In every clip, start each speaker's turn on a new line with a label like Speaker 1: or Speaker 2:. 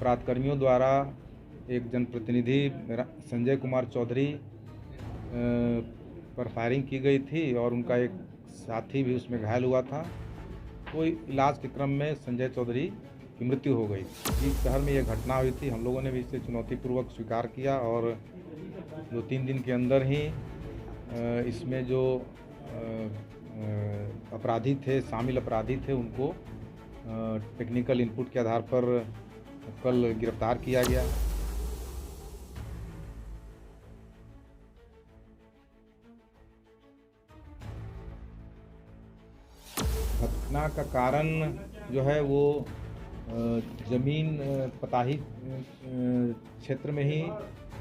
Speaker 1: अपराधकर्मियों द्वारा एक जनप्रतिनिधि संजय कुमार चौधरी पर फायरिंग की गई थी और उनका एक साथी भी उसमें घायल हुआ था। तो इलाज के क्रम में संजय चौधरी की मृत्यु हो गई। इस शहर में ये घटना हुई थी। हम लोगों ने भी इसे चुनौतीपूर्वक स्वीकार किया और 2-3 दिन के अंदर ही इसमें जो अपराधी थे, शामिल अपराधी थे, उनको टेक्निकल इनपुट के आधार पर कल गिरफ्तार किया गया। घटना का कारण जो है वो ज़मीन पताही क्षेत्र में ही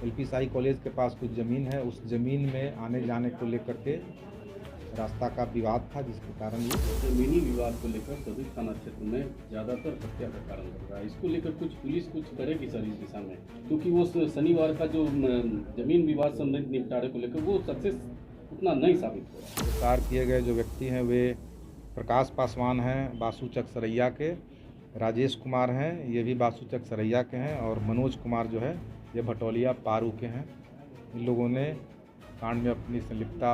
Speaker 1: एलपी शाही कॉलेज के पास कुछ ज़मीन है। उस ज़मीन में आने जाने को लेकर के रास्ता का विवाद था, जिसके कारण ये
Speaker 2: जमीनी विवाद को लेकर सदर थाना क्षेत्र में ज़्यादातर हत्या का कारण बन रहा है। इसको लेकर पुलिस कुछ करेगी सर इस दिशा में, क्योंकि वो शनिवार का जो जमीन विवाद संबंधित निपटारे को लेकर वो सक्सेस उतना नहीं साबित हो रहा है।
Speaker 1: गिरफ्तार किए गए जो व्यक्ति हैं वे प्रकाश पासवान हैं, बासुचक सरैया के। राजेश कुमार हैं, ये भी बासुचक सरैया के हैं। और मनोज कुमार जो है ये भटौलिया पारू के हैं। इन लोगों ने कांड में अपनी संलिप्तता,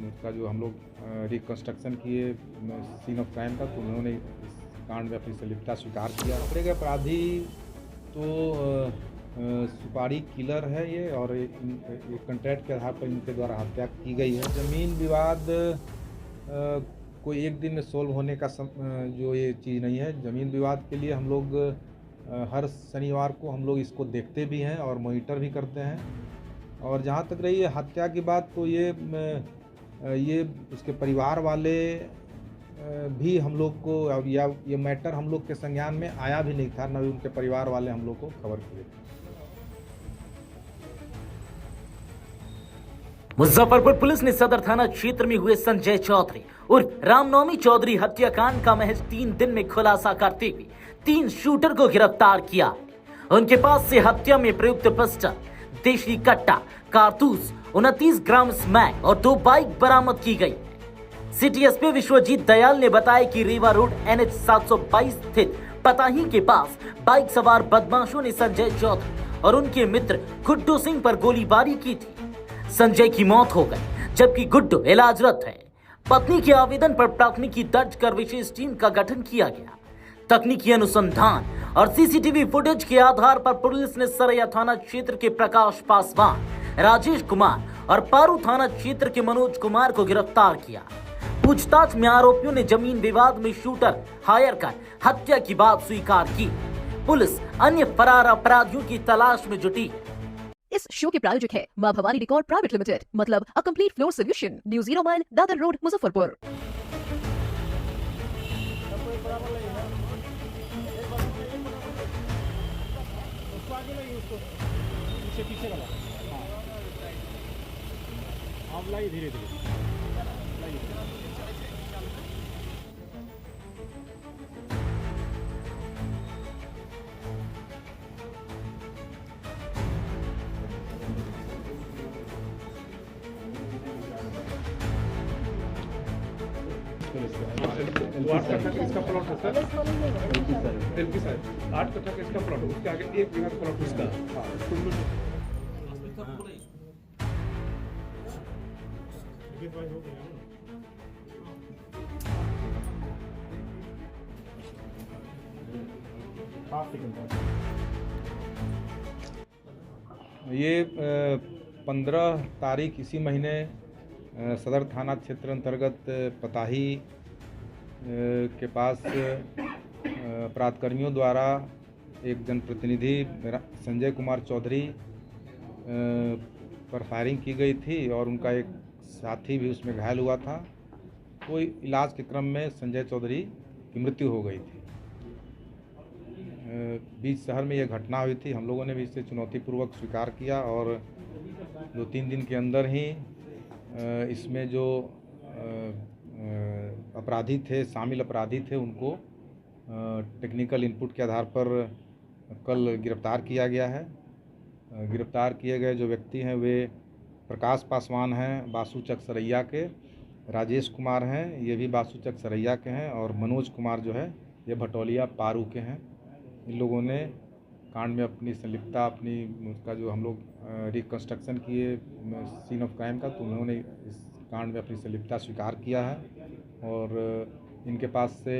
Speaker 1: उसका जो हम लोग रिकंस्ट्रक्शन किए सीन ऑफ क्राइम का, तो उन्होंने इस कांड में अपनी संलिप्तता स्वीकार किया। पकड़े गए अपराधी तो सुपारी किलर है ये, और एक कॉन्ट्रैक्ट के आधार पर इनके द्वारा हत्या की गई है। ज़मीन विवाद कोई एक दिन में सोल्व होने का जो ये चीज़ नहीं है। ज़मीन विवाद के लिए हम लोग हर शनिवार को हम लोग इसको देखते भी हैं और मॉनिटर भी करते हैं। और जहाँ तक रही है हत्या की बात, तो ये उसके परिवार वाले भी हम लोग को, या ये मैटर हम लोग के संज्ञान में आया भी नहीं था, न भी उनके परिवार वाले हम लोग को खबर किए थे।
Speaker 3: मुजफ्फरपुर पुलिस ने सदर थाना क्षेत्र में हुए संजय चौधरी उर्फ रामनवमी चौधरी हत्याकांड का महज 3 दिन में खुलासा करते हुए 3 शूटर को गिरफ्तार किया। उनके पास से हत्या में प्रयुक्त पिस्टल, देशी कट्टा, कारतूस, 29 ग्राम स्मैक और 2 बाइक बरामद की गई। सिटी एसपी विश्वजीत दयाल ने बताया कि रीवा रोड NH 722 स्थित पताही के पास बाइक सवार बदमाशों ने संजय चौधरी और उनके मित्र गुड्डू सिंह पर गोलीबारी की थी। संजय की मौत हो गई, जबकि गुड्डू इलाजरत है। पत्नी के आवेदन पर प्राथमिकी दर्ज कर विशेष टीम का गठन किया गया। तकनीकी अनुसंधान और सीसीटीवी फुटेज के आधार पर पुलिस ने सरैया थाना क्षेत्र के प्रकाश पासवान, राजेश कुमार और पारू थाना क्षेत्र के मनोज कुमार को गिरफ्तार किया। पूछताछ में आरोपियों ने जमीन विवाद में शूटर हायर कर हत्या की बात स्वीकार की। पुलिस अन्य फरार अपराधियों की तलाश में जुटी।
Speaker 4: इस शो के प्रायोजक है मां भवानी डेकोर प्राइवेट लिमिटेड, मतलब a complete floor solution, new 0 mile, Dadar road, Muzaffarpur.
Speaker 5: धीरे धीरे इसका प्लॉट है सर, एलपी साहब 8 कट्ठा का इसका प्लॉट है, उसके आगे 1 बीघा प्लॉट उसका।
Speaker 1: ये 15 तारीख इसी महीने सदर थाना क्षेत्र अंतर्गत पताही के पास अपराधकर्मियों द्वारा एक जनप्रतिनिधि संजय कुमार चौधरी पर फायरिंग की गई थी और उनका एक साथी भी उसमें घायल हुआ था। तो इलाज के क्रम में संजय चौधरी की मृत्यु हो गई थी। बीच शहर में ये घटना हुई थी। हम लोगों ने भी इसे चुनौतीपूर्वक स्वीकार किया और 2-3 दिन के अंदर ही इसमें जो अपराधी थे, शामिल अपराधी थे, उनको टेक्निकल इनपुट के आधार पर कल गिरफ्तार किया गया है। गिरफ्तार किए गए जो व्यक्ति हैं वे प्रकाश पासवान हैं, बासुचक सरैया के। राजेश कुमार हैं, ये भी बासुचक सरैया के हैं। और मनोज कुमार जो है ये भटौलिया पारू के हैं। इन लोगों ने कांड में अपनी संलिप्तता उसका जो हम लोग रिकंस्ट्रक्शन किए सीन ऑफ क्राइम का, तो उन्होंने इस कांड में अपनी संलिप्तता स्वीकार किया है और इनके पास से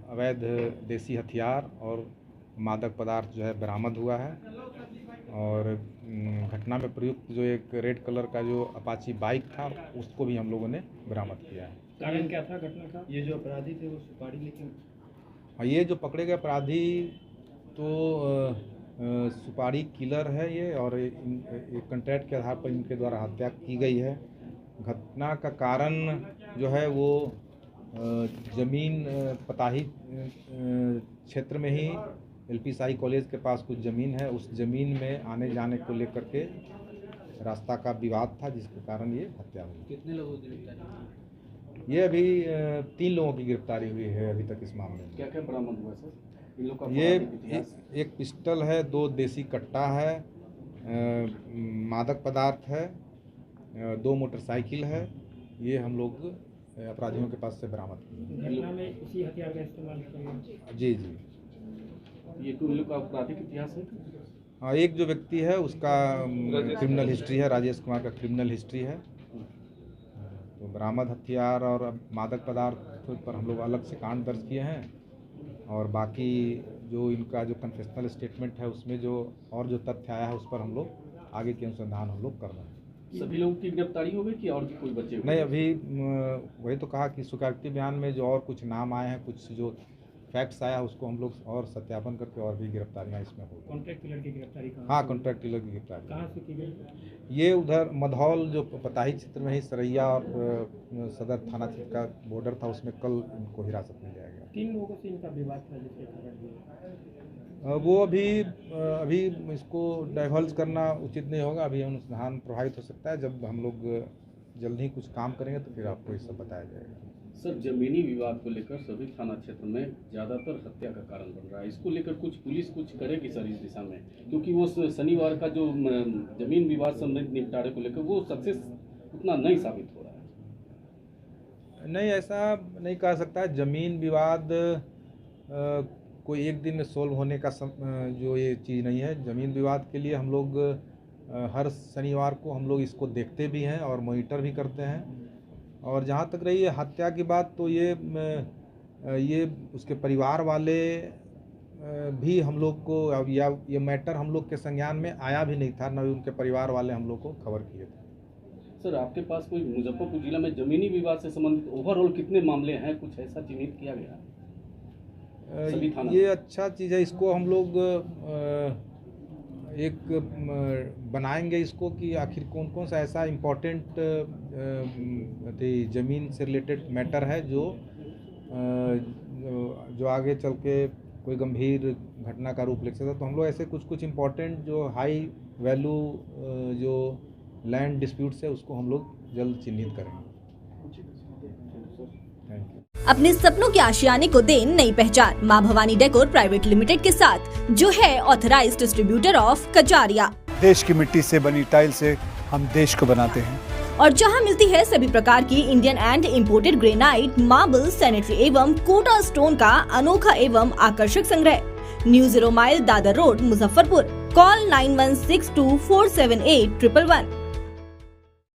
Speaker 1: अवैध देसी हथियार और मादक पदार्थ जो है बरामद हुआ है। और घटना में प्रयुक्त जो एक रेड कलर का जो अपाची बाइक था उसको भी हम लोगों ने बरामद किया है।
Speaker 5: कारण क्या था घटना का? ये जो अपराधी थे वो सुपारी लेके,
Speaker 1: हाँ, ये जो पकड़े गए अपराधी तो सुपारी किलर है ये, और एक कॉन्ट्रैक्ट के आधार पर इनके द्वारा हत्या की गई है। घटना का कारण जो है वो ज़मीन पताही क्षेत्र में ही एलपी साई कॉलेज के पास कुछ ज़मीन है, उस ज़मीन में आने जाने को लेकर के रास्ता का विवाद था, जिसके कारण ये हत्या हुई।
Speaker 2: कितने लोगों की गिरफ्तारी?
Speaker 1: ये अभी 3 लोगों की गिरफ्तारी हुई है अभी तक इस मामले में।
Speaker 2: क्या क्या बरामद हुआ सर? इन लोग का
Speaker 1: ये
Speaker 2: इतिहास?
Speaker 1: एक पिस्टल है, 2 देसी कट्टा है, मादक पदार्थ है, 2 मोटरसाइकिल है। ये हम लोग अपराधियों के पास से बरामद किए।
Speaker 5: घटना में इसी हथियार का इस्तेमाल किया?
Speaker 1: जी जी।
Speaker 2: ये इन लोग का आपराधिक इतिहास है?
Speaker 1: हाँ, एक जो व्यक्ति है उसका क्रिमिनल हिस्ट्री है, राजेश कुमार का क्रिमिनल हिस्ट्री है। तो बरामद हथियार और मादक पदार्थ पर हम लोग अलग से कांड दर्ज किए हैं, और बाकी जो इनका जो कन्फेशनल स्टेटमेंट है उसमें जो तथ्य आया है उस पर हम लोग आगे के अनुसंधान हम लोग कर रहे हैं।
Speaker 2: सभी लोगों की गिरफ्तारी हो गई कि और भी कोई बचे हुए?
Speaker 1: नहीं, अभी वही तो कहा कि स्वीकारोक्ति बयान में जो और कुछ नाम आए हैं, कुछ जो फैक्ट्स आया है उसको हम लोग और सत्यापन करके और भी गिरफ्तारियाँ इसमें हो।
Speaker 5: कॉन्ट्रैक्ट किलर की गिरफ्तारी कहाँ?
Speaker 1: हाँ, कॉन्ट्रैक्ट किलर की गिरफ्तारी
Speaker 5: कहाँ से की गई?
Speaker 1: ये उधर मधौल जो पताही क्षेत्र में ही सरैया और सदर थाना क्षेत्र का बॉर्डर था, उसमें कल इनको हिरासत में लिया गया।
Speaker 5: 3 लोगों से इनका विवाद था जिसके कारण
Speaker 1: वो अभी इसको डाइवर्ज करना उचित नहीं होगा। अभी अनुसंधान प्रभावित हो सकता है। जब हम लोग जल्द ही कुछ काम करेंगे तो फिर आपको ये सब बताया जाएगा।
Speaker 2: सर, जमीनी विवाद को लेकर सभी थाना क्षेत्र में ज़्यादातर हत्या का कारण बन रहा है। इसको लेकर कुछ पुलिस कुछ करेगी सर इस दिशा में? क्योंकि वो शनिवार का जो जमीन विवाद संबंधित निपटारे को लेकर वो सक्सेस उतना नहीं साबित हो रहा है।
Speaker 1: नहीं, ऐसा नहीं कह सकता है। जमीन विवाद कोई एक दिन में सोल्व होने का जो ये चीज़ नहीं है। ज़मीन विवाद के लिए हम लोग हर शनिवार को हम लोग इसको देखते भी हैं और मॉनिटर भी करते हैं। और जहाँ तक रही है हत्या की बात, तो ये उसके परिवार वाले भी हम लोग को, अब ये मैटर हम लोग के संज्ञान में आया भी नहीं था, न उनके परिवार वाले हम लोग को खबर किए थे।
Speaker 2: सर, आपके पास कोई मुजफ्फरपुर जिला में जमीनी विवाद से संबंधित ओवरऑल कितने मामले हैं, कुछ ऐसा चिन्हित किया गया?
Speaker 1: ये अच्छा चीज़ है। इसको हम लोग एक बनाएंगे इसको कि आखिर कौन कौन सा ऐसा इम्पोर्टेंट ज़मीन से रिलेटेड मैटर है जो आगे चल के कोई गंभीर घटना का रूप ले सकता है। तो हम लोग ऐसे कुछ इम्पोर्टेंट जो हाई वैल्यू जो लैंड डिस्प्यूट्स है उसको हम लोग जल्द चिन्हित करेंगे। Thank you.
Speaker 6: अपने सपनों के आशियाने को दे नई पहचान मां भवानी डेकोर प्राइवेट लिमिटेड के साथ, जो है ऑथराइज्ड डिस्ट्रीब्यूटर ऑफ कचारिया।
Speaker 7: देश की मिट्टी से बनी टाइल से हम देश को बनाते हैं,
Speaker 6: और जहां मिलती है सभी प्रकार की Indian and imported granite, marble, sanitary एवं कोटा स्टोन का अनोखा एवं आकर्षक संग्रह। New 0 mile, Dadar road, Muzaffarpur. Call 9162478111।